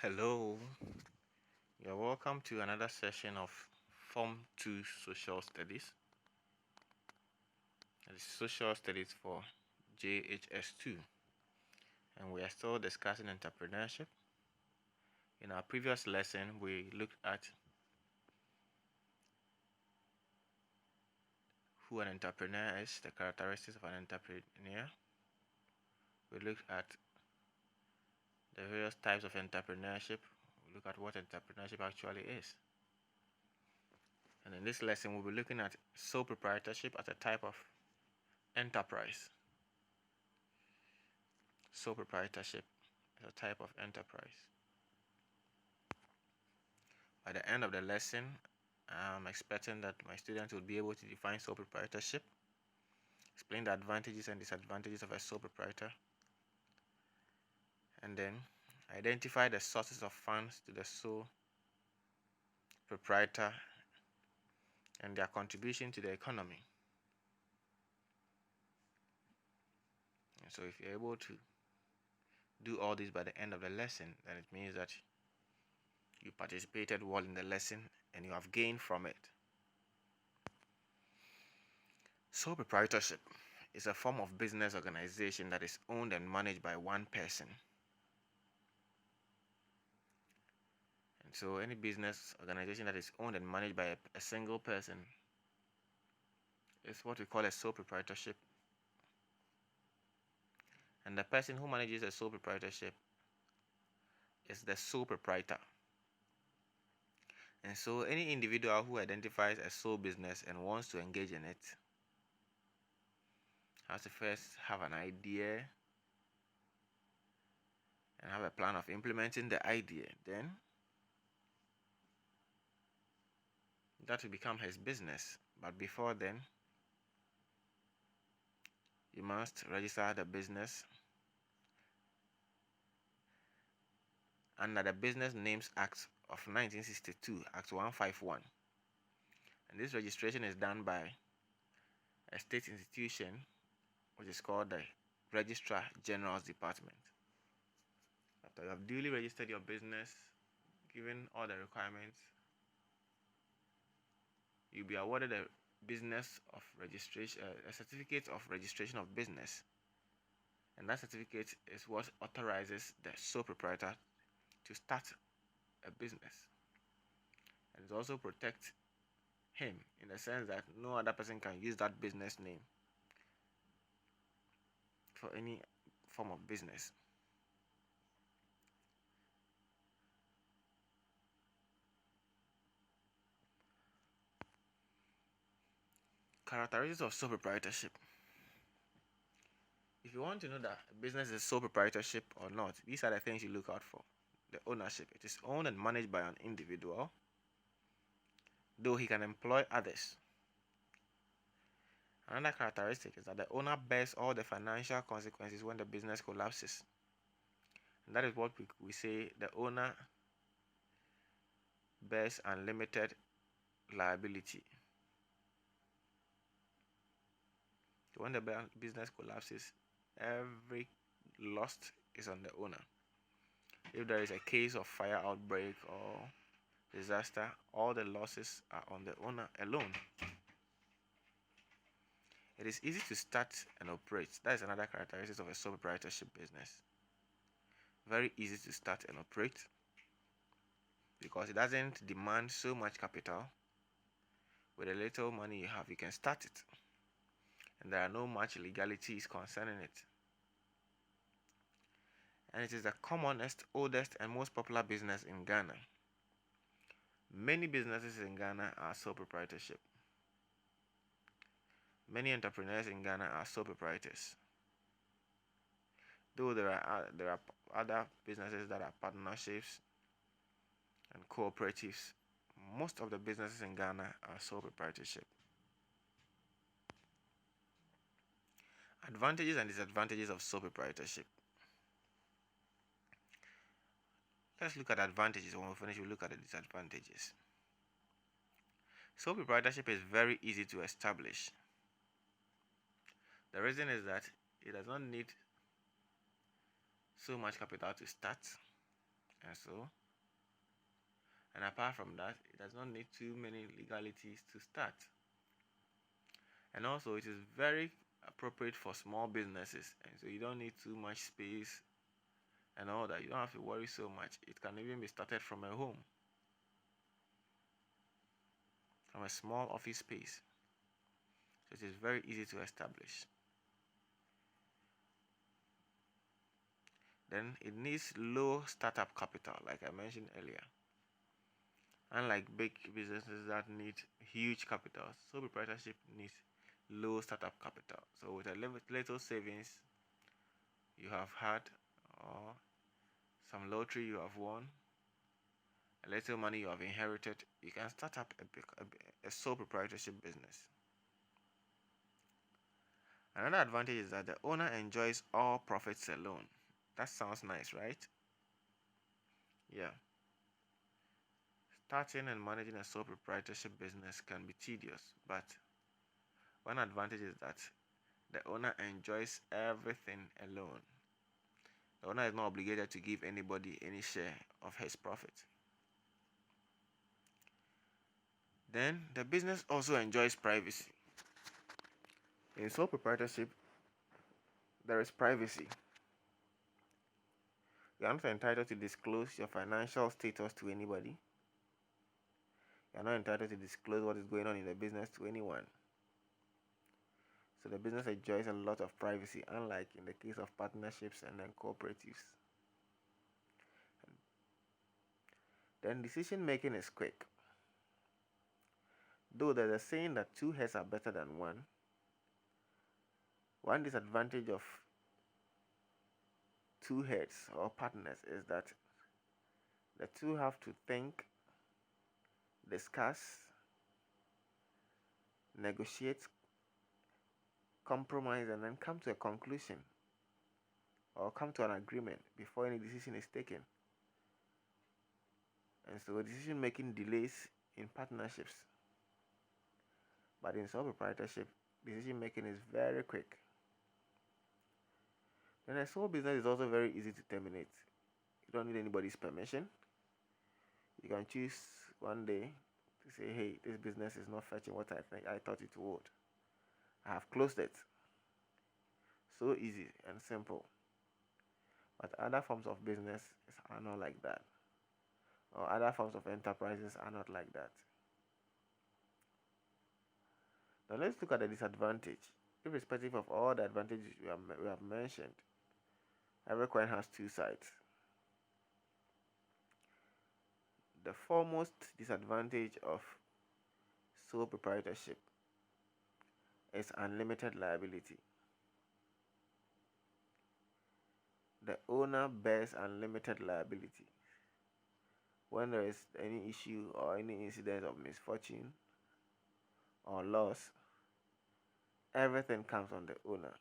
Hello, you're welcome to another session of Form 2 Social Studies. That is Social Studies for JHS2, and we are still discussing entrepreneurship. In our previous lesson, we looked at who an entrepreneur is, the characteristics of an entrepreneur. We looked at the various types of entrepreneurship. We look at what entrepreneurship actually is. And in this lesson, we'll be looking at sole proprietorship as a type of enterprise. Sole proprietorship is a type of enterprise. By the end of the lesson, I'm expecting that my students will be able to define sole proprietorship, explain the advantages and disadvantages of a sole proprietor, and then identify the sources of funds to the sole proprietor and their contribution to the economy. And so if you're able to do all this by the end of the lesson, then it means that you participated well in the lesson and you have gained from it. Sole proprietorship is a form of business organization that is owned and managed by one person. And so any business organization that is owned and managed by a single person is what we call a sole proprietorship. And the person who manages a sole proprietorship is the sole proprietor. And so any individual who identifies a sole business and wants to engage in it has to first have an idea and have a plan of implementing the idea. Then that will become his business. But before then, you must register the business under the Business Names Act of 1962, Act 151. And this registration is done by a state institution which is called the Registrar General's Department. After you have duly registered your business, given all the requirements, you'll be awarded a certificate of registration of business. And that certificate is what authorizes the sole proprietor to start a business. And it also protects him in the sense that no other person can use that business name for any form of business. Characteristics of sole proprietorship. If you want to know that a business is sole proprietorship or not, these are the things you look out for. The ownership. It is owned and managed by an individual, though he can employ others. Another characteristic is that the owner bears all the financial consequences when the business collapses. And that is what we say the owner bears unlimited liability. So when the business collapses, every loss is on the owner. If there is a case of fire outbreak or disaster, all the losses are on the owner alone. It is easy to start and operate. That is another characteristic of a sole proprietorship business. Very easy to start and operate because it doesn't demand so much capital. With a little money you have, you can start it. And there are no much legalities concerning it. And it is the commonest, oldest, and most popular business in Ghana. Many businesses in Ghana are sole proprietorship. Many entrepreneurs in Ghana are sole proprietors. Though there are other businesses that are partnerships and cooperatives, most of the businesses in Ghana are sole proprietorship. Advantages and disadvantages of sole proprietorship. Let's look at advantages. When we finish, we'll look at the disadvantages. Sole proprietorship is very easy to establish. The reason is that it does not need so much capital to start. And so, and apart from that, it does not need too many legalities to start. And also, it is very appropriate for small businesses, and so you don't need too much space and all that. You don't have to worry so much. It can even be started from a home, from a small office space. So it is very easy to establish. Then it needs low startup capital, like I mentioned earlier. Unlike big businesses that need huge capital, sole proprietorship needs low startup capital. So with a little savings you have had, or some lottery you have won, a little money you have inherited, you can start up a sole proprietorship business. Another advantage is that the owner enjoys all profits alone. That sounds nice, right? Yeah. Starting and managing a sole proprietorship business can be tedious, but one advantage is that the owner enjoys everything alone. The owner is not obligated to give anybody any share of his profit. Then the business also enjoys privacy. In sole proprietorship, there is privacy. You are not entitled to disclose your financial status to anybody. You are not entitled to disclose what is going on in the business to anyone. So the business enjoys a lot of privacy, unlike in the case of partnerships and then cooperatives. Then decision making is quick. Though there's a saying that two heads are better than one disadvantage of two heads or partners is that the two have to think, discuss, negotiate, compromise, and then come to a conclusion or come to an agreement before any decision is taken. And so decision making delays in partnerships. But in sole proprietorship, decision making is very quick. Then a sole business is also very easy to terminate. You don't need anybody's permission. You can choose one day to say, hey, this business is not fetching what I thought it would. I have closed it. So easy and simple. But other forms of business are not like that. Or other forms of enterprises are not like that. Now let's look at the disadvantage. Irrespective of all the advantages we have mentioned, every coin has two sides. The foremost disadvantage of sole proprietorship is unlimited liability. The owner bears unlimited liability. When there is any issue or any incident of misfortune or loss, everything comes on the owner.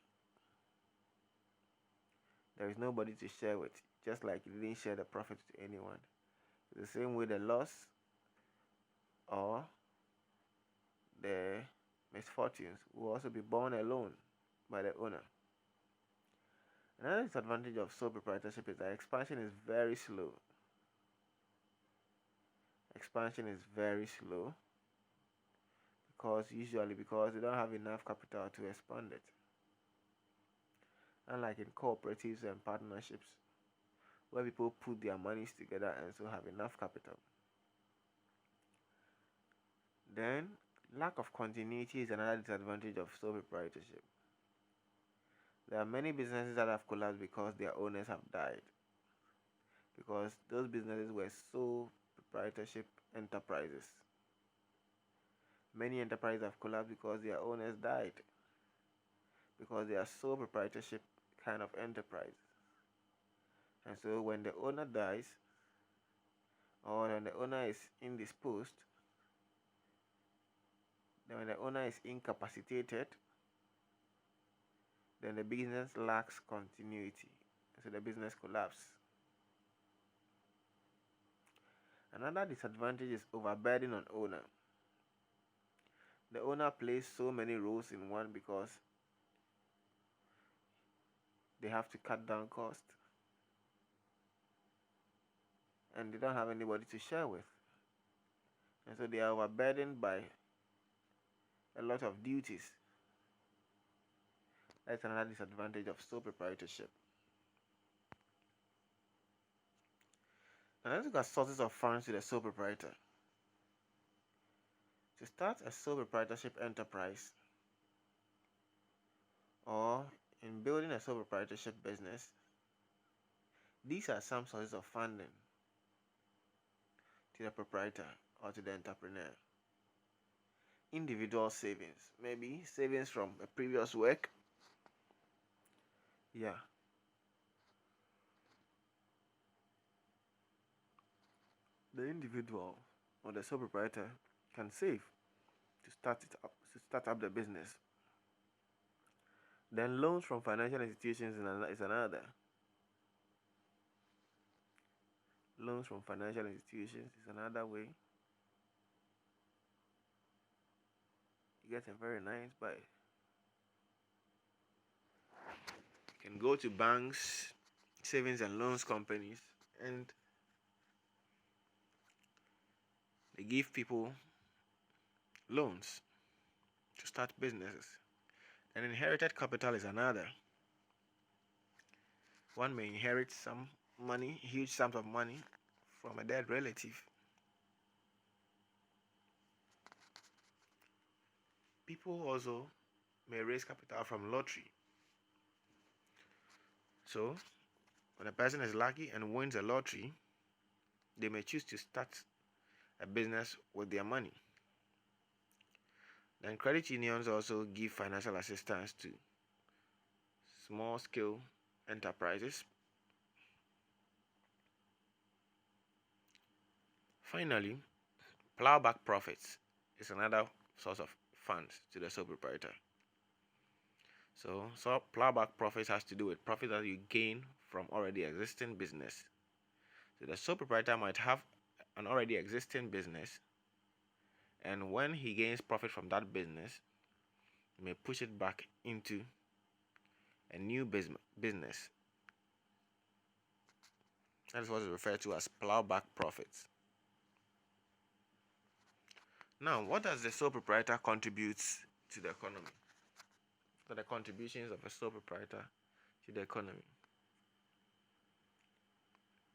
There is nobody to share with, just like you didn't share the profit to anyone. The same way the loss or the misfortunes will also be borne alone by the owner. Another disadvantage of sole proprietorship is that expansion is very slow. Expansion is very slow because they don't have enough capital to expand it. Unlike in cooperatives and partnerships, where people put their monies together and so have enough capital. Then, lack of continuity is another disadvantage of sole proprietorship. There are many businesses that have collapsed because their owners have died. Because those businesses were sole proprietorship enterprises. Many enterprises have collapsed because their owners died. Because they are sole proprietorship kind of enterprise. And so when the owner dies, or when the owner is indisposed, then when the owner is incapacitated, then the business lacks continuity. So the business collapses. Another disadvantage is overburden on owner. The owner plays so many roles in one because they have to cut down costs. and they don't have anybody to share with. And so they are overburdened by a lot of duties. That's another disadvantage of sole proprietorship. Now let's look at sources of funds to the sole proprietor. To start a sole proprietorship enterprise or in building a sole proprietorship business, these are some sources of funding to the proprietor or to the entrepreneur. Individual savings, maybe savings from a previous work. Yeah. The individual or the sole proprietor can save to start up the business. Then loans from financial institutions is another. Loans from financial institutions is another way. You get a very nice buy. You can go to banks, savings and loans companies, and they give people loans to start businesses. And inherited capital is another. One may inherit some money, huge sums of money from a dead relative. People also may raise capital from lottery. So, when a person is lucky and wins a lottery, they may choose to start a business with their money. Then credit unions also give financial assistance to small-scale enterprises. Finally, plowback profits is another source of funds to the sole proprietor. So plowback profits has to do with profit that you gain from already existing business. So the sole proprietor might have an already existing business, and when he gains profit from that business, he may push it back into a new business. That is what is referred to as plowback profits. Now, what does the sole proprietor contribute to the economy? What are the contributions of a sole proprietor to the economy?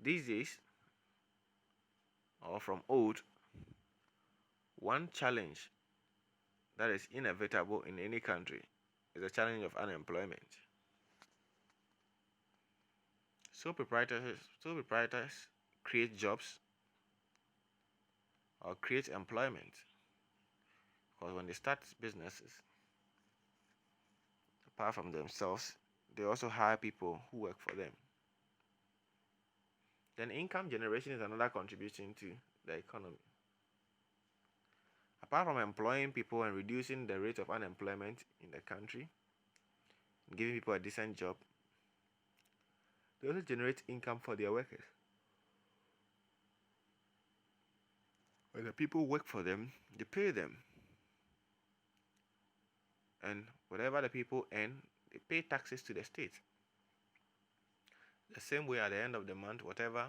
These days, or from old, one challenge that is inevitable in any country is the challenge of unemployment. Sole proprietors create jobs or create employment, because when they start businesses, apart from themselves, they also hire people who work for them. Then income generation is another contribution to the economy. Apart from employing people and reducing the rate of unemployment in the country, and giving people a decent job, they also generate income for their workers. When the people work for them, they pay them. And whatever the people earn, they pay taxes to the state. The same way, at the end of the month, whatever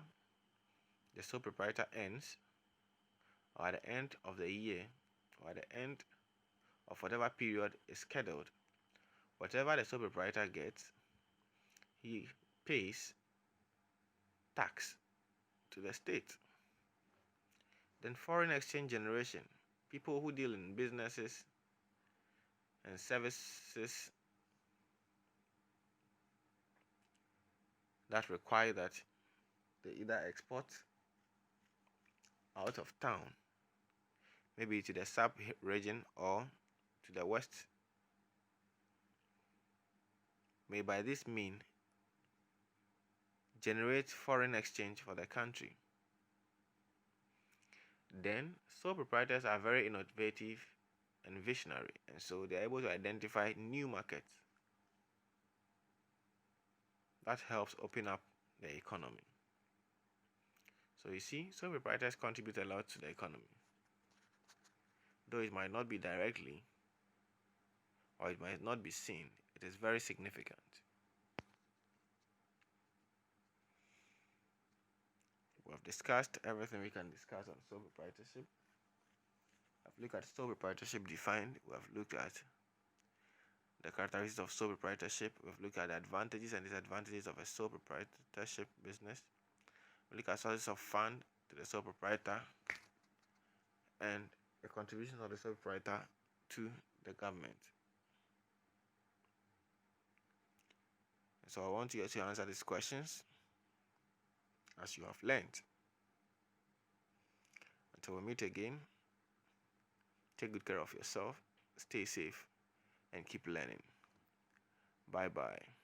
the sole proprietor earns, or at the end of the year, or at the end of whatever period is scheduled, whatever the sole proprietor gets, he pays tax to the state. Then foreign exchange generation. People who deal in businesses and services that require that they either export out of town, maybe to the sub-region or to the west, may by this mean generate foreign exchange for the country. Then sole proprietors are very innovative and visionary, and so they are able to identify new markets. That helps open up the economy. So you see, sole proprietors contribute a lot to the economy. Though it might not be directly, or it might not be seen, it is very significant. We've discussed everything we can discuss on sole proprietorship. I've looked at sole proprietorship defined. We have looked at the characteristics of sole proprietorship. We've looked at the advantages and disadvantages of a sole proprietorship business. We look at sources of fund to the sole proprietor and the contributions of the sole proprietor to the government. So I want you to answer these questions as you have learned. Until we meet again, take good care of yourself, stay safe, and keep learning. Bye-bye.